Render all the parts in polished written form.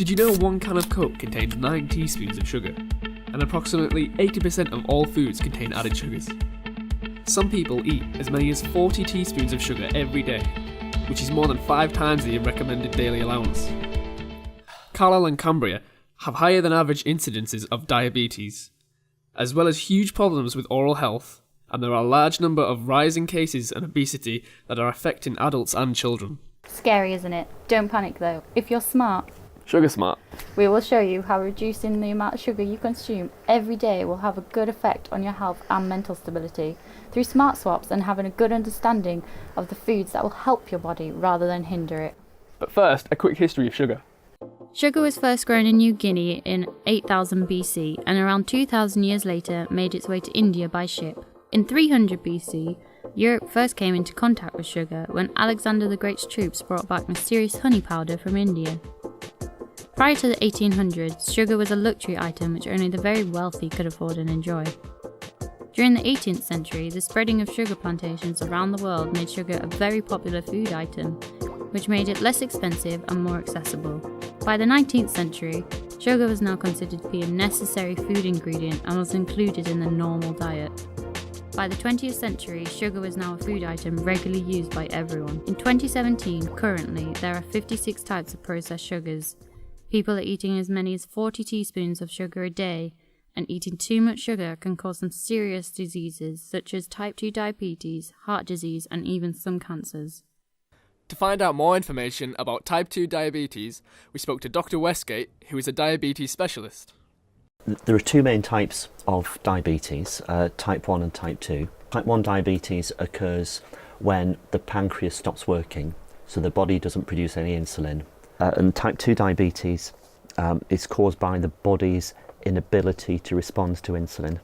Did you know 1 can of Coke contains 9 teaspoons of sugar? And approximately 80% of all foods contain added sugars. Some people eat as many as 40 teaspoons of sugar every day, which is more than 5 times the recommended daily allowance. Carlisle and Cumbria have higher than average incidences of diabetes, as well as huge problems with oral health, and there are a large number of rising cases of obesity that are affecting adults and children. Scary, isn't it? Don't panic though. If you're smart, Sugar smart. we will show you how reducing the amount of sugar you consume every day will have a good effect on your health and mental stability through smart swaps and having a good understanding of the foods that will help your body rather than hinder it. But first, a quick history of sugar. Sugar was first grown in New Guinea in 8000 BC and around 2000 years later made its way to India by ship. In 300 BC, Europe first came into contact with sugar when Alexander the Great's troops brought back mysterious honey powder from India. Prior to the 1800s, sugar was a luxury item which only the very wealthy could afford and enjoy. During the 18th century, the spreading of sugar plantations around the world made sugar a very popular food item, which made it less expensive and more accessible. By the 19th century, sugar was now considered to be a necessary food ingredient and was included in the normal diet. By the 20th century, sugar was now a food item regularly used by everyone. In 2017, currently, there are 56 types of processed sugars. People are eating as many as 40 teaspoons of sugar a day, and eating too much sugar can cause some serious diseases such as type 2 diabetes, heart disease, and even some cancers. To find out more information about type 2 diabetes, we spoke to Dr. Westgate, who is a diabetes specialist. There are 2 main types of diabetes, type 1 and type 2. Type 1 diabetes occurs when the pancreas stops working, so the body doesn't produce any insulin. And type 2 diabetes is caused by the body's inability to respond to insulin.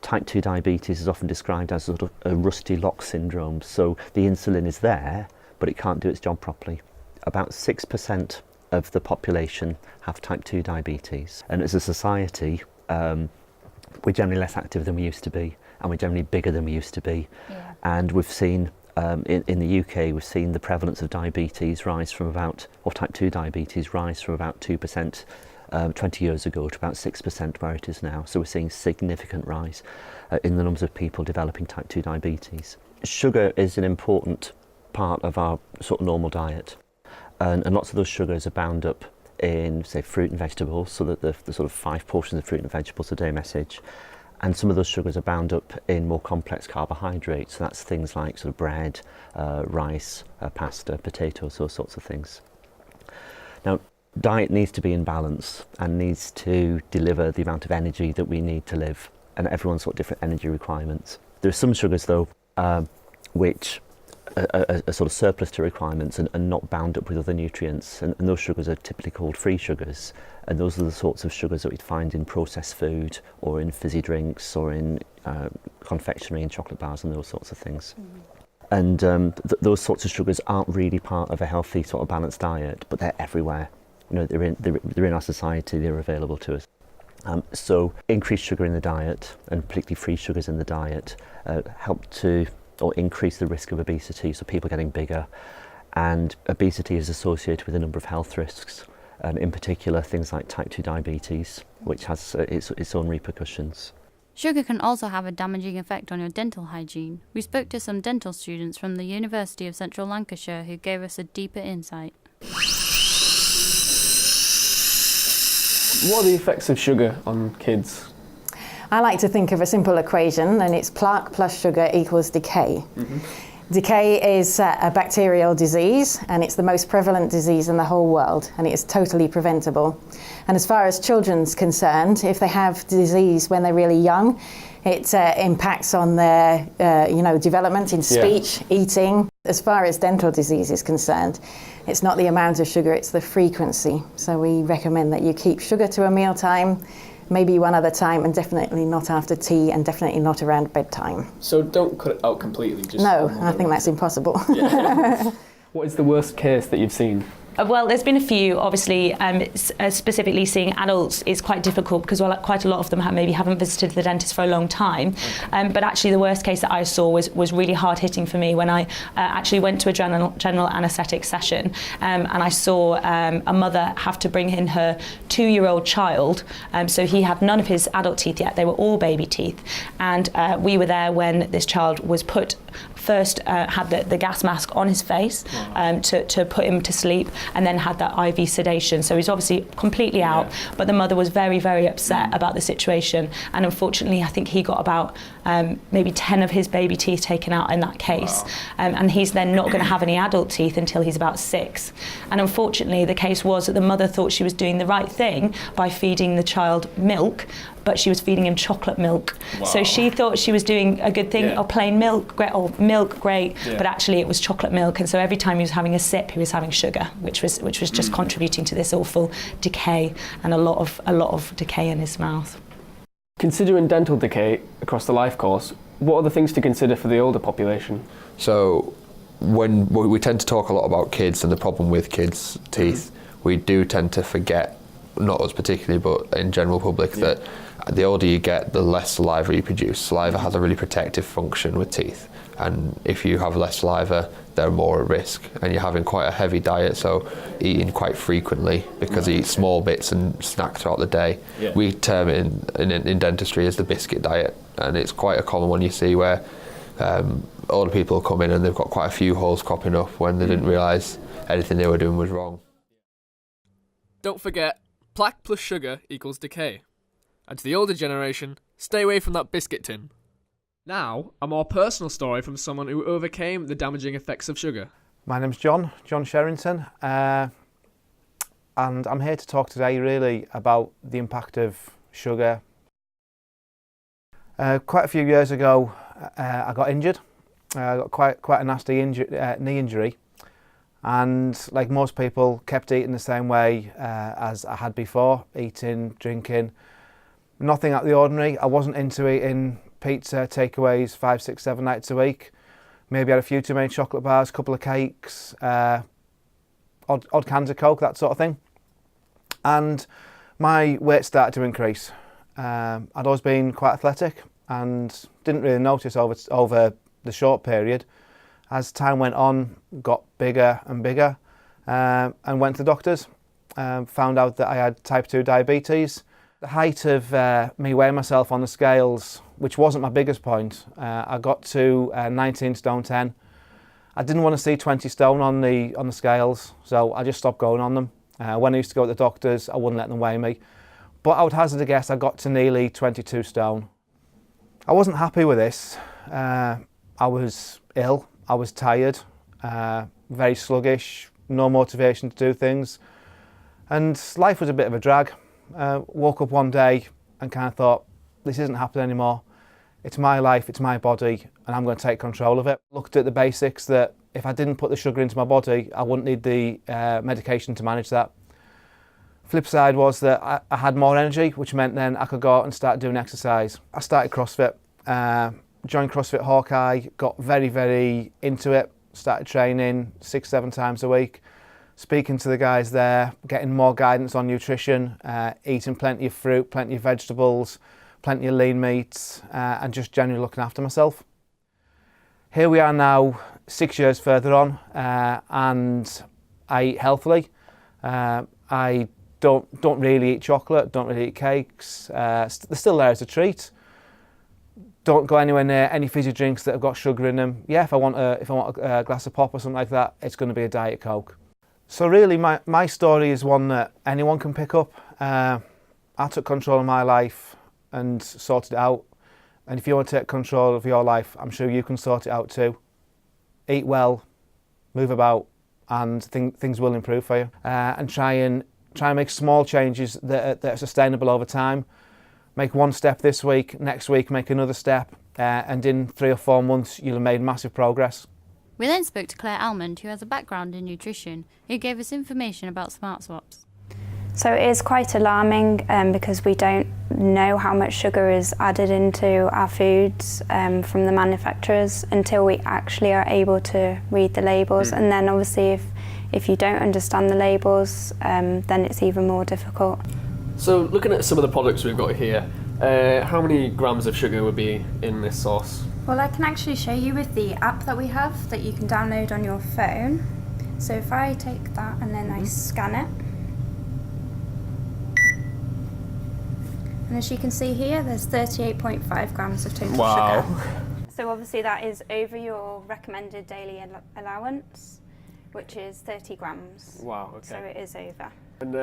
Type 2 diabetes is often described as sort of a rusty lock syndrome, so the insulin is there, but it can't do its job properly. About 6% of the population have type 2 diabetes, and as a society we're generally less active than we used to be, and we're generally bigger than we used to be. And we've seen in the UK, we've seen the prevalence of diabetes rise from about, or type 2 diabetes rise from about 2% 20 years ago to about 6% where it is now. So we're seeing significant rise in the numbers of people developing type 2 diabetes. Sugar is an important part of our sort of normal diet, and lots of those sugars are bound up in, say, fruit and vegetables, so that the sort of 5 portions of fruit and vegetables a day message. And some of those sugars are bound up in more complex carbohydrates, so that's things like sort of bread, rice, pasta, potatoes, those sorts of things. Now, diet needs to be in balance and needs to deliver the amount of energy that we need to live, and everyone's got different energy requirements. There are some sugars though which are sort of surplus to requirements and not bound up with other nutrients, and those sugars are typically called free sugars, and those are the sorts of sugars that we'd find in processed food or in fizzy drinks or in confectionery and chocolate bars and those sorts of things. And those sorts of sugars aren't really part of a healthy sort of balanced diet, but they're everywhere. You know, they're in our society, they're available to us. So increased sugar in the diet, and particularly free sugars in the diet, help to or increase the risk of obesity, so people getting bigger. And obesity is associated with a number of health risks, in particular things like type 2 diabetes, which has its own repercussions. Sugar can also have a damaging effect on your dental hygiene. We spoke to some dental students from the University of Central Lancashire who gave us a deeper insight. What are the effects of sugar on kids? I like to think of a simple equation, and it's plaque plus sugar equals decay. Decay is a bacterial disease, and it's the most prevalent disease in the whole world, and it is totally preventable. And as far as children's concerned, if they have disease when they're really young, it impacts on their development in speech, eating. As far as dental disease is concerned, it's not the amount of sugar, it's the frequency. So we recommend that you keep sugar to a mealtime, maybe one other time, and definitely not after tea, and definitely not around bedtime. So don't cut it out completely? No, I think that's impossible. What is the worst case that you've seen? Well, there's been a few. Obviously, specifically seeing adults is quite difficult because quite a lot of them haven't visited the dentist for a long time. But actually, the worst case that I saw was really hard hitting for me when I actually went to a general anaesthetic session, and I saw a mother have to bring in her 2-year-old child. So he had none of his adult teeth yet; they were all baby teeth. And we were there when this child was put. First had the gas mask on his face to put him to sleep, and then had that IV sedation. So he's obviously completely out, but the mother was very, very upset about the situation. And unfortunately, I think he got about maybe 10 of his baby teeth taken out in that case. And he's then not going to have any adult teeth until he's about 6. And unfortunately, the case was that the mother thought she was doing the right thing by feeding the child milk, but she was feeding him chocolate milk. So she thought she was doing a good thing, or plain milk, great, or milk, great, but actually it was chocolate milk. And so every time he was having a sip, he was having sugar, which was just contributing to this awful decay and a lot of decay in his mouth. Considering dental decay across the life course, what are the things to consider for the older population? So when we tend to talk a lot about kids and the problem with kids' teeth, we do tend to forget, not us particularly, but in general public, that the older you get, the less saliva you produce. Saliva has a really protective function with teeth, and if you have less saliva, they're more at risk. And you're having quite a heavy diet, so eating quite frequently, because you eat small bits and snack throughout the day. We term it in dentistry as the biscuit diet, and it's quite a common one you see where older people come in and they've got quite a few holes cropping up when they didn't realise anything they were doing was wrong. Don't forget, plaque plus sugar equals decay. And to the older generation, stay away from that biscuit tin. Now, a more personal story from someone who overcame the damaging effects of sugar. My name's John Sherrington, and I'm here to talk today really about the impact of sugar. Quite a few years ago, I got injured. I got quite a nasty knee injury, and like most people, kept eating the same way as I had before, eating, drinking. Nothing out of the ordinary. I wasn't into eating pizza, takeaways 5, 6, 7 nights a week. Maybe had a few too many chocolate bars, a couple of cakes, odd cans of Coke, that sort of thing. And my weight started to increase. I'd always been quite athletic and didn't really notice over the short period. As time went on, got bigger and bigger, and went to the doctors. Found out that I had type 2 diabetes. The height of me weighing myself on the scales, which wasn't my biggest point, I got to 19 stone 10. I didn't want to see 20 stone on the scales, so I just stopped going on them. When I used to go to the doctors, I wouldn't let them weigh me. But I would hazard a guess I got to nearly 22 stone. I wasn't happy with this. I was ill, I was tired, very sluggish, no motivation to do things, and life was a bit of a drag. Woke up one day and kind of thought, this isn't happening anymore. It's my life, it's my body, and I'm going to take control of it. Looked at the basics that if I didn't put the sugar into my body, I wouldn't need the medication to manage that. Flip side was that I had more energy, which meant then I could go out and start doing exercise. I started CrossFit, joined CrossFit Hawkeye, got very, very into it, started training 6, 7 times a week. Speaking to the guys there, getting more guidance on nutrition, eating plenty of fruit, plenty of vegetables, plenty of lean meats, and just generally looking after myself. Here we are now, 6 years further on, and I eat healthily. I don't really eat chocolate, don't really eat cakes. They're still there as a treat. Don't go anywhere near any fizzy drinks that have got sugar in them. Yeah, if I want a glass of pop or something like that, it's going to be a Diet Coke. So really, my story is one that anyone can pick up. I took control of my life and sorted it out. And if you want to take control of your life, I'm sure you can sort it out too. Eat well, move about, and things will improve for you. And try and make small changes that are sustainable over time. Make one step this week, next week make another step, and in 3 or 4 months you'll have made massive progress. We then spoke to Claire Almond, who has a background in nutrition, who gave us information about Smart Swaps. So it is quite alarming because we don't know how much sugar is added into our foods from the manufacturers until we actually are able to read the labels. And then obviously If you don't understand the labels, then it's even more difficult. So looking at some of the products we've got here, how many grams of sugar would be in this sauce? Well, I can actually show you with the app that we have that you can download on your phone. So if I take that and then I scan it, and as you can see here, there's 38.5 grams of total sugar. So obviously that is over your recommended daily allowance, which is 30 grams. Wow, okay. So it is over. And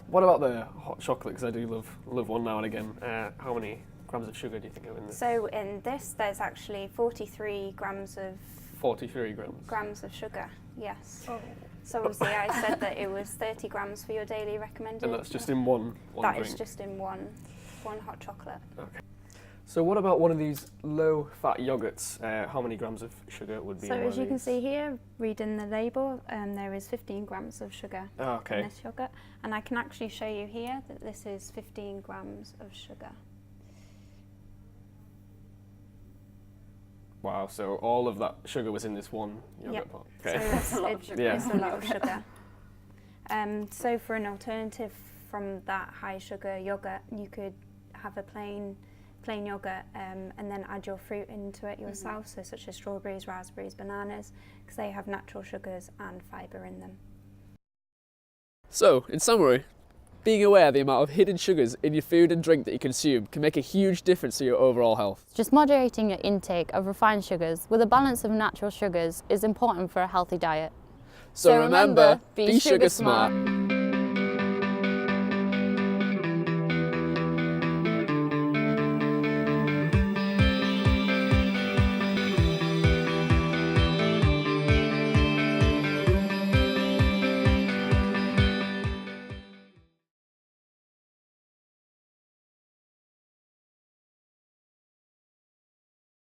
what about the hot chocolate? Because I do love one now and again. How many grams of sugar do you think are in this? So in this, there's actually 43 grams of 43 grams. Grams of sugar, yes. Oh. So obviously I said that it was 30 grams for your daily recommended. And that's just in one That drink? is just in one hot chocolate. Okay. So what about one of these low-fat yogurts? How many grams of sugar would be in So one as of you can these? see here, reading the label, there is 15 grams of sugar okay. in this yogurt. And I can actually show you here that this is 15 grams of sugar. Wow, so all of that sugar was in this one yogurt pot. Okay. So that's a lot of sugar. Yeah. It's a lot of sugar. So for an alternative from that high sugar yogurt, you could have a plain yogurt and then add your fruit into it yourself, so such as strawberries, raspberries, bananas, because they have natural sugars and fibre in them. So, in summary, being aware of the amount of hidden sugars in your food and drink that you consume can make a huge difference to your overall health. Just moderating your intake of refined sugars with a balance of natural sugars is important for a healthy diet. So remember, be sugar smart.